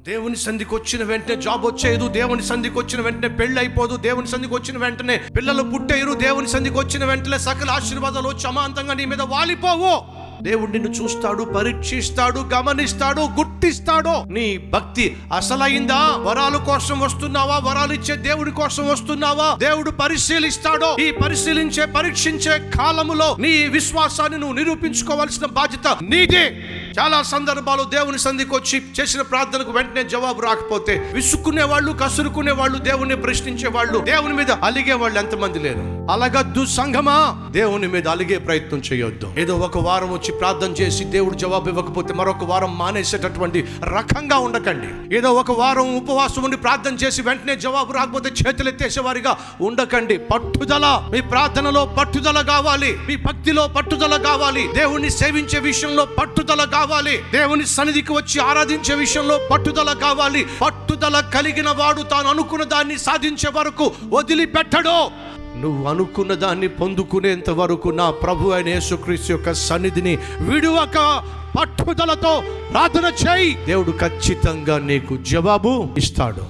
దేవుని సంధికి వచ్చిన వెంటనే జాబ్ వచ్చేయదు, దేవుని సంధికి వచ్చిన వెంటనే పెళ్లి అయిపోదు, దేవుని సంధికి వచ్చిన వెంటనే పిల్లలు పుట్టేయరు, దేవుని సంధికి వచ్చిన వెంటనే సకల ఆశీర్వాదాలు వచ్చి అమాంతంగా నీ మీద వాలిపోవు. దేవుడు నిన్ను చూస్తాడు, పరీక్షిస్తాడు, గమనిస్తాడు, గుర్తిస్తాడు. నీ భక్తి అసలైందా? వరాల కోసం వస్తున్నావా? వరాలు ఇచ్చే దేవుడి కోసం వస్తున్నావా? దేవుడు పరిశీలిస్తాడో. ఈ పరీక్షించే కాలములో నీ విశ్వాసాన్ని నువ్వు నిరూపించుకోవాల్సిన బాధ్యత నీదే. చాలా సందర్భాలు దేవుని సంధికి వచ్చి చేసిన ప్రార్థనకు వెంటనే జవాబు రాకపోతే విసుక్కునే వాళ్ళు, కసురుకునే వాళ్ళు, దేవుని ప్రశ్నించే వాళ్ళు, దేవుని మీద అలిగే వాళ్ళు ఎంతమంది లేరు? అలగద్దు సంఘమా, దేవుని మీద అలిగే ప్రయత్నం చేయొద్దు. ఏదో ఒక వారం వచ్చి ప్రార్థన చేసి దేవుడు జవాబు ఇవ్వకపోతే మరొక వారం మానేసేటటువంటి రకంగా ఉండకండి. ఏదో ఒక వారం ఉపవాసం ఉండి ప్రార్థన చేసి వెంటనే జవాబు రాకపోతే చేతులు ఎత్తేసేవారిగా ఉండకండి. పట్టుదల, మీ ప్రార్థనలో పట్టుదల కావాలి, మీ భక్తిలో పట్టుదల కావాలి, దేవుణ్ణి సేవించే విషయంలో పట్టుదల కావాలి, దేవుని సన్నిధికి వచ్చి ఆరాధించే విషయంలో పట్టుదల కావాలి. పట్టుదల కలిగిన వాడు తాను అనుకున్న దాన్ని సాధించే వరకు వదిలిపెట్టడు. నువ్వు అనుకున్న దాన్ని పొందుకునేంత వరకు నా ప్రభు అయిన యేసుక్రీస్తు యొక్క సన్నిధిని విడువక పట్టుదలతో ప్రార్థన చేయి. దేవుడు ఖచ్చితంగా నీకు జవాబు ఇస్తాడు.